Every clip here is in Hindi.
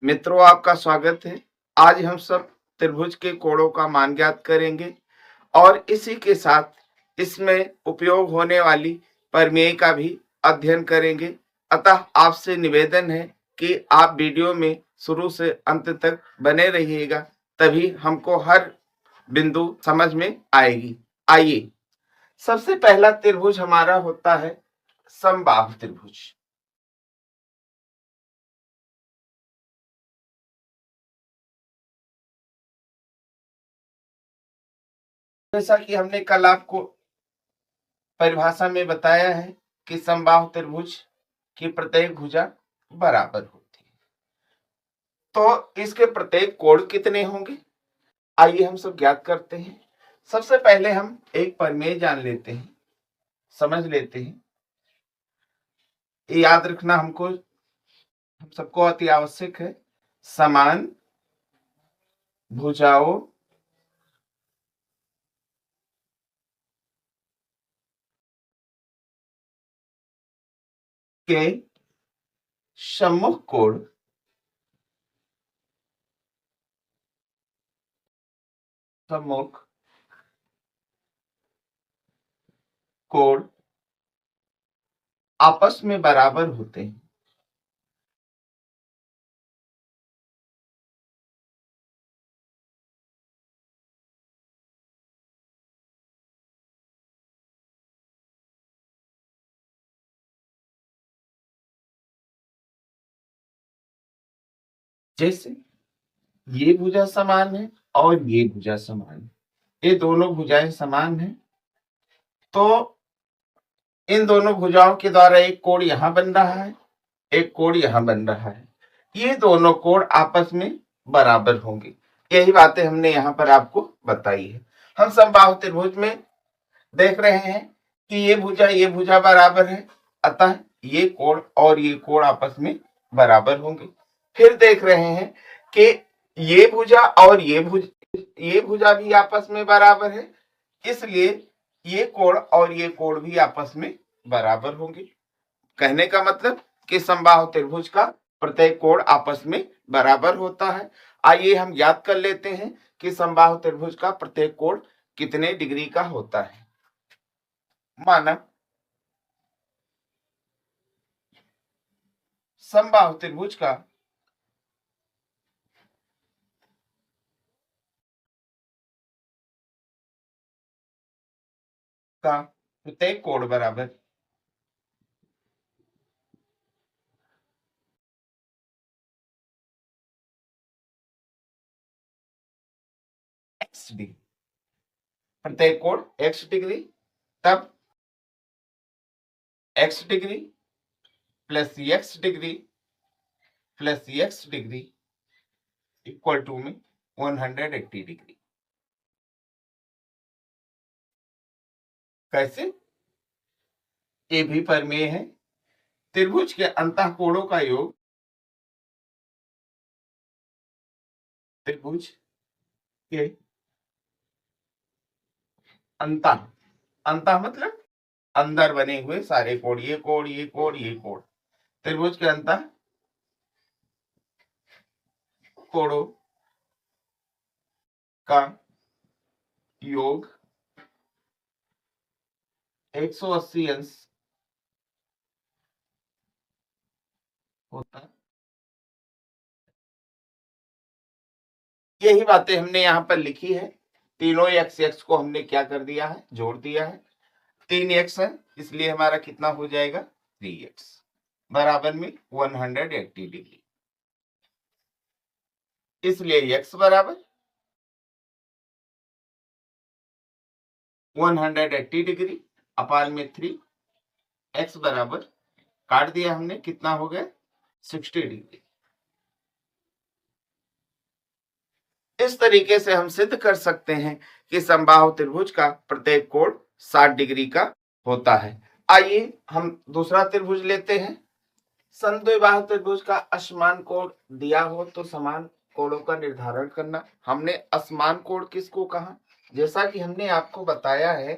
मित्रों, आपका स्वागत है। आज हम सब त्रिभुज के कोणों का मान ज्ञात करेंगे और इसी के साथ इसमें उपयोग होने वाली प्रमेय का भी अध्ययन करेंगे। अतः आपसे निवेदन है कि आप वीडियो में शुरू से अंत तक बने रहिएगा, तभी हमको हर बिंदु समझ में आएगी। आइए, सबसे पहला त्रिभुज हमारा होता है समबाहु त्रिभुज। जैसा कि हमने कल आपको परिभाषा में बताया है कि समबाहु त्रिभुज की प्रत्येक भुजा बराबर होती है, तो इसके प्रत्येक कोण कितने होंगे? आइए हम सब ज्ञात करते हैं। सबसे पहले हम एक प्रमेय जान लेते हैं, समझ लेते हैं। ये याद रखना हम सबको अति आवश्यक है। समान भुजाओं के सम्मुख कोण आपस में बराबर होते हैं। जैसे ये भुजा समान है और ये भुजा समान है, ये दोनों भुजाएं समान है, तो इन दोनों भुजाओं के द्वारा एक कोण यहां बन रहा है, एक कोण यहां बन रहा है। ये दोनों कोण आपस में बराबर होंगे। यही बातें हमने यहाँ पर आपको बताई है। हम समबाहु त्रिभुज में देख रहे हैं कि ये भुजा बराबर है, अतः ये कोण और ये कोण आपस में बराबर होंगे। फिर देख रहे हैं कि ये भुजा और ये भुजा भी आपस में बराबर है, इसलिए ये कोण और ये कोण भी आपस में बराबर होंगे। कहने का मतलब कि समबाहु त्रिभुज का प्रत्येक कोण आपस में बराबर होता है। आइए हम याद कर लेते हैं कि समबाहु त्रिभुज का प्रत्येक कोण कितने डिग्री का होता है। माना समबाहु त्रिभुज का प्रत्येक कोण बराबर x डिग्री, प्रत्येक कोण x डिग्री, तब x degree plus x degree plus x degree equal to में 180 डिग्री। कैसे? ये भी प्रमेय है। त्रिभुज के अंतःकोणों का योग त्रिभुज के अंतः मतलब अंदर बने हुए सारे कोण, ये कोण, ये कोण, ये कोण, त्रिभुज के अंतः कोणों का योग 180 अंश होता है। यही बातें हमने यहाँ पर लिखी है। तीनों x को हमने क्या कर दिया है? जोड़ दिया है। 3x है, इसलिए हमारा कितना हो जाएगा? 3x बराबर में 180 डिग्री। इसलिए x बराबर 180 डिग्री अपान में 3, x बराबर काट दिया हमने, कितना हो गया? 60 डिग्री। इस तरीके से हम सिद्ध कर सकते हैं कि समबाहु त्रिभुज का प्रत्येक कोण 60 डिग्री का होता है। आइए हम दूसरा त्रिभुज लेते हैं। समद्विबाहु त्रिभुज का असमान कोण दिया हो तो समान कोणों का निर्धारण करना। हमने असमान कोण किसको कहा? जैसा कि हमने आपको बताया है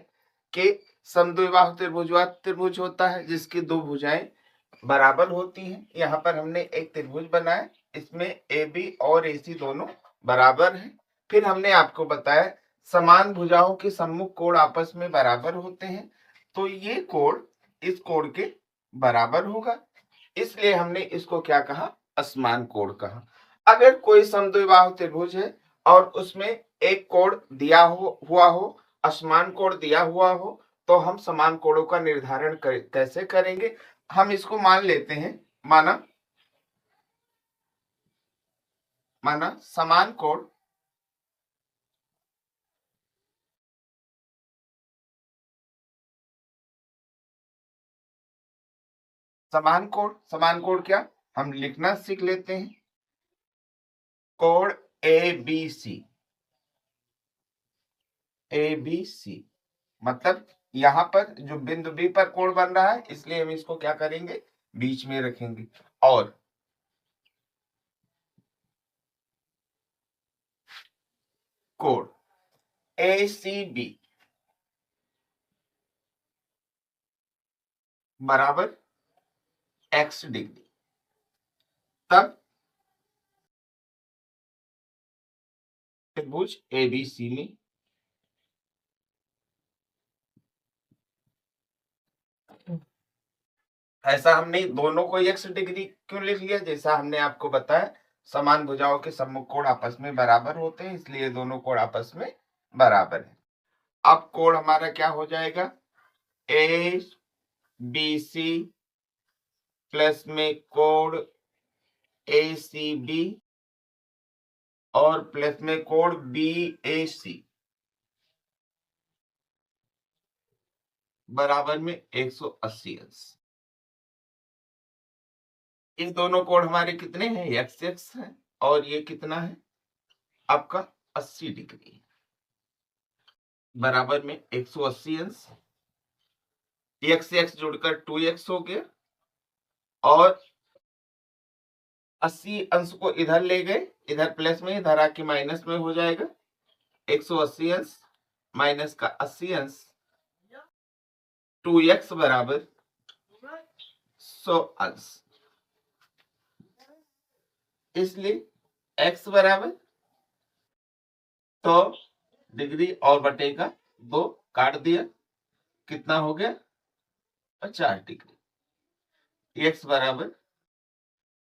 कि समद्विबाहु त्रिभुज वह त्रिभुज होता है जिसकी दो भुजाएं बराबर होती हैं। यहाँ पर हमने एक त्रिभुज बनाया इसमें ए बी और ए सी दोनों बराबर हैं। फिर हमने आपको बताया समान भुजाओं के सम्मुख कोण आपस में बराबर होते हैं, तो ये कोण इस कोण के बराबर होगा, इसलिए हमने इसको क्या कहा, असमान कोण कहा। अगर कोई समद्विबाहु त्रिभुज है और उसमें एक कोण दिया हुआ हो, असमान कोण दिया हुआ हो, तो हम समान कोणों का निर्धारण कैसे करेंगे। हम इसको मान लेते हैं, माना समान कोण समान कोण क्या, हम लिखना सीख लेते हैं, कोण ए बी सी, मतलब यहां पर जो बिंदु बी पर कोण बन रहा है, इसलिए हम इसको क्या करेंगे, बीच में रखेंगे। और कोण ए सी बी बराबर x डिग्री, तब त्रिभुज एबीसी में ऐसा हमने दोनों को x डिग्री क्यों लिख लिया, जैसा हमने आपको बताया समान भुजाओं के सम्मुख कोण आपस में बराबर होते हैं, इसलिए दोनों कोण आपस में बराबर है। अब कोण हमारा क्या हो जाएगा, ए बी सी प्लस में कोण ए सी बी और प्लस में कोण बी ए सी बराबर में 180 अंश। ये दोनों कोण हमारे कितने हैं, एक्स एक्स है, और ये कितना है आपका 80 डिग्री, बराबर में 180 अंश। एक्स एक्स जुड़कर 2x हो गया, और 80 अंश को इधर ले गए, इधर प्लस में, इधर आके माइनस में हो जाएगा, 180 अंश माइनस का 80 अंश, 2x बराबर 100 अंश, इसलिए x बराबर 100 डिग्री और बटेगा 2, काट दिया, कितना हो गया 50 डिग्री, x बराबर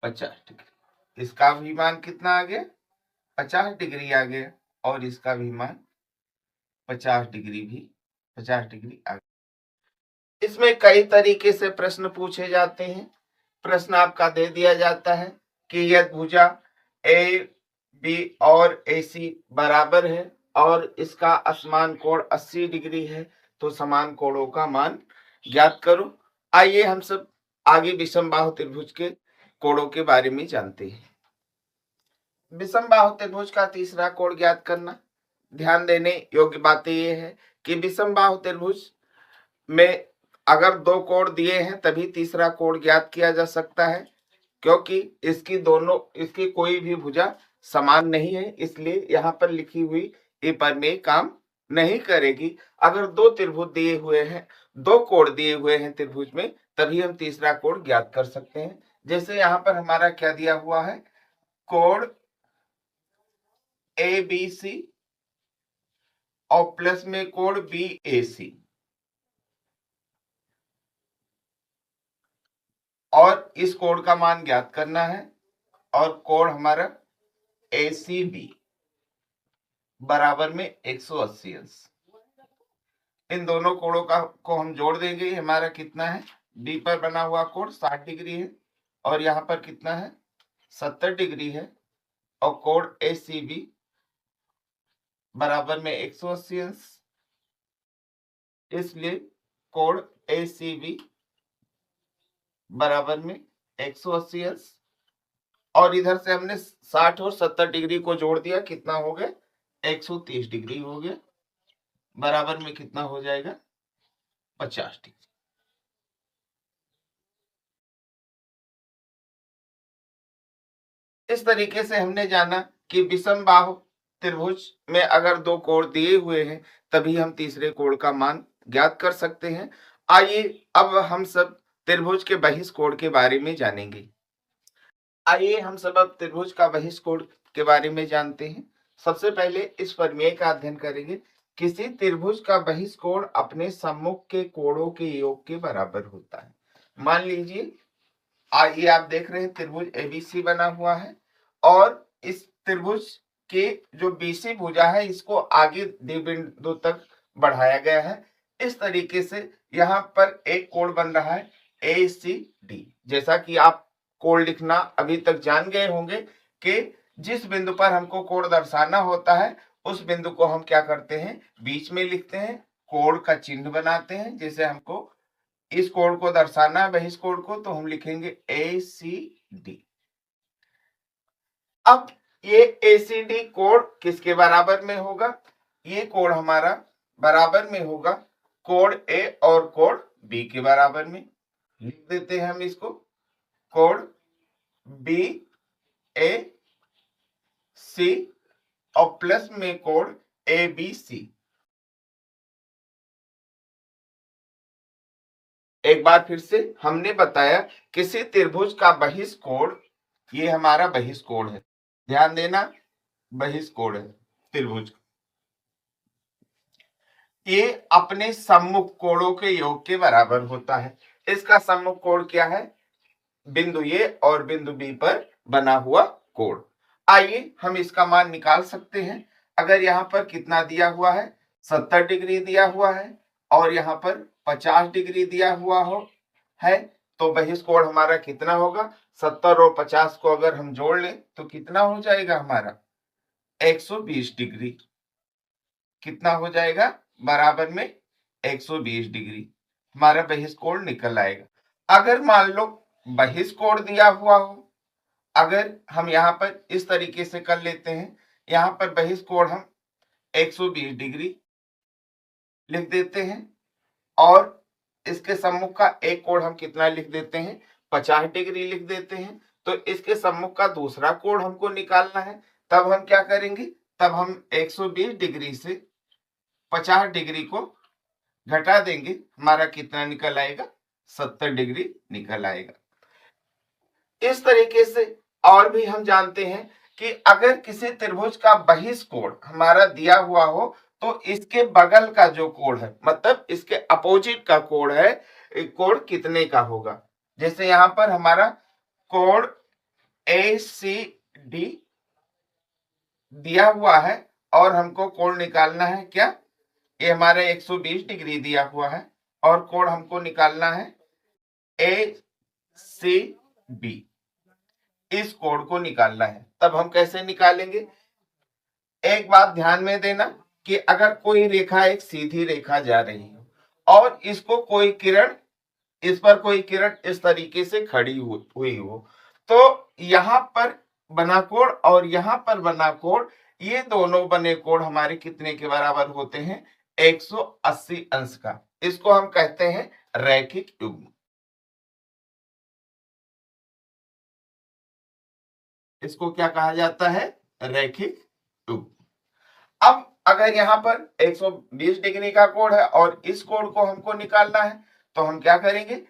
50 डिग्री। इसका भी मान कितना आ गया, 50 डिग्री आ गया, और इसका भी मान 50 डिग्री आ गया। इसमें कई तरीके से प्रश्न पूछे जाते हैं। प्रश्न आपका दे दिया जाता है कि यदि भुजा ए बी और ए सी बराबर है और इसका असमान कोण 80 डिग्री है, तो समान कोणों का मान ज्ञात करो। आइए हम सब आगे विषम बाहु त्रिभुज के कोणों के बारे में जानते हैं। विषम बाहु त्रिभुज का तीसरा कोण ज्ञात करना। ध्यान देने योग्य बातें ये है कि विषम बाहु त्रिभुज में अगर दो कोण दिए हैं तभी तीसरा कोण ज्ञात किया जा सकता है, क्योंकि इसकी कोई भी भुजा समान नहीं है, इसलिए यहाँ पर लिखी हुई ये प्रमेय काम नहीं करेगी। अगर दो त्रिभुज दिए हुए हैं, दो कोण दिए हुए हैं त्रिभुज में, तभी हम तीसरा कोण ज्ञात कर सकते हैं। जैसे यहाँ पर हमारा क्या दिया हुआ है, कोण ए बी सी और प्लस में कोण बी ए सी, और इस कोण का मान ज्ञात करना है, और कोण हमारा ए सी बी बराबर में 180 अंश। इन दोनों कोणों को हम जोड़ देंगे, हमारा कितना है, बी पर बना हुआ कोण 60 डिग्री है, और यहाँ पर कितना है 70 डिग्री है, और कोण ए सी बी बराबर में 180 अंश, इसलिए कोण ए सी बी बराबर में 180 अंश, और इधर से हमने 60 और 70 डिग्री को जोड़ दिया, कितना हो गया 130 डिग्री हो गया, बराबर में कितना हो जाएगा 50 डिग्री। इस तरीके से हमने जाना कि विषम बाहु त्रिभुज में अगर दो कोण दिए हुए हैं तभी हम तीसरे कोण का मान ज्ञात कर सकते हैं। आइए अब हम सब त्रिभुज के बहिष्ठ कोण के बारे में जानेंगे। आइए हम सब अब त्रिभुज का बहिष्कोण के बारे में जानते हैं। सबसे पहले इस प्रमेय का अध्ययन करेंगे। किसी त्रिभुज का बहिष्कोण अपने सम्मुख के कोणों के योग के बराबर होता है। मान लीजिए ये आप देख रहे हैं त्रिभुज एबीसी बना हुआ है और इस त्रिभुज के जो बीसी भुजा है इसको आगे डी बिंदु तक बढ़ाया गया है। इस तरीके से यहाँ पर एक कोण बन रहा है ACD। जैसा कि आप कोण लिखना अभी तक जान गए होंगे कि जिस बिंदु पर हमको कोण दर्शाना होता है उस बिंदु को हम क्या करते हैं, बीच में लिखते हैं, कोण का चिन्ह बनाते हैं। जैसे हमको इस कोण को दर्शाना है बहिष्कोण को, तो हम लिखेंगे ACD। अब ये ACD कोण किसके बराबर में होगा? ये कोण हमारा बराबर में होगा कोण A और कोण B के बराबर में। लिख देते हैं हम इसको, कोण BAC और प्लस में कोण ABC। एक बार फिर से हमने बताया किसी त्रिभुज का बहिष्कोण, ये हमारा बहिष्कोण है, ध्यान देना बहिष्कोण है त्रिभुज। ये अपने सम्मुख कोणों के योग के बराबर होता है। इसका सम्मुख कोण क्या है? बिंदु ए और बिंदु बी पर बना हुआ कोण। आइए हम इसका मान निकाल सकते हैं। अगर यहाँ पर कितना दिया हुआ है, 70 डिग्री दिया हुआ है और यहाँ पर 50 डिग्री दिया हुआ है, तो बहिष्कोण हमारा कितना होगा? 70 और 50 को अगर हम जोड़ लें तो कितना हो जाएगा हमारा? 120 डिग्री। कितना हो जाएगा? बराबर में 120 डिग्री हमारा बहिष्कोण निकल आएगा। अगर मान लो बहिष्कोण दिया हुआ हो, अगर हम यहाँ पर इस तरीके से कर लेते हैं, यहाँ पर बहिष्कोण हम 120 डिग्री लिख देते हैं और इसके सम्मुख का एक कोण हम कितना लिख देते हैं? 50 डिग्री लिख देते हैं। तो इसके सम्मुख का दूसरा कोण हमको निकालना है। तब हम क्या करेंगे? तब हम 120 डिग्री से 50 डिग्री को घटा देंगे, हमारा कितना निकल आएगा? 70 डिग्री निकल आएगा। इस तरीके से और भी हम जानते हैं कि अगर किसी त्रिभुज का बहिष्कोण हमारा दिया हुआ हो तो इसके बगल का जो कोण है, मतलब इसके अपोजिट का कोण है, कोण कितने का होगा? जैसे यहाँ पर हमारा कोण ACD दिया हुआ है और हमको कोण निकालना है क्या? ये हमारा 120 डिग्री दिया हुआ है और कोण हमको निकालना है ACB। इस कोण को निकालना है। तब हम कैसे निकालेंगे? एक बात ध्यान में देना कि अगर कोई रेखा एक सीधी रेखा जा रही है और इसको कोई किरण, इस पर कोई किरण इस तरीके से खड़ी हुई हो, तो यहाँ पर बना कोण और यहाँ पर बना कोण, ये दोनों बने कोण हमारे कितने के बराबर होते हैं? 180 अंश का। इसको हम कहते हैं रैखिक युग्म। इसको क्या कहा जाता है? रैखिक युग्म। अब अगर यहाँ पर 120 डिग्री का कोण है और इस कोण को हमको निकालना है, तो हम क्या करेंगे?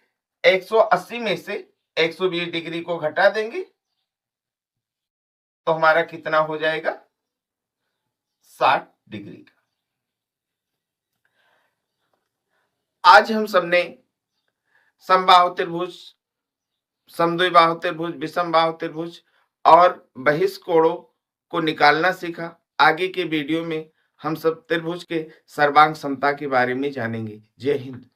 180 में से 120 डिग्री को घटा देंगे, तो हमारा कितना हो जाएगा? 60 डिग्री का। आज हम सबने समबाहु त्रिभुज, समद्विबाहु त्रिभुज, विषमबाहु त्रिभुज और बहिष्कोणों को निकालना सीखा। आगे के वीडियो में हम सब त्रिभुज के सर्वांग समता के बारे में जानेंगे। जय हिंद।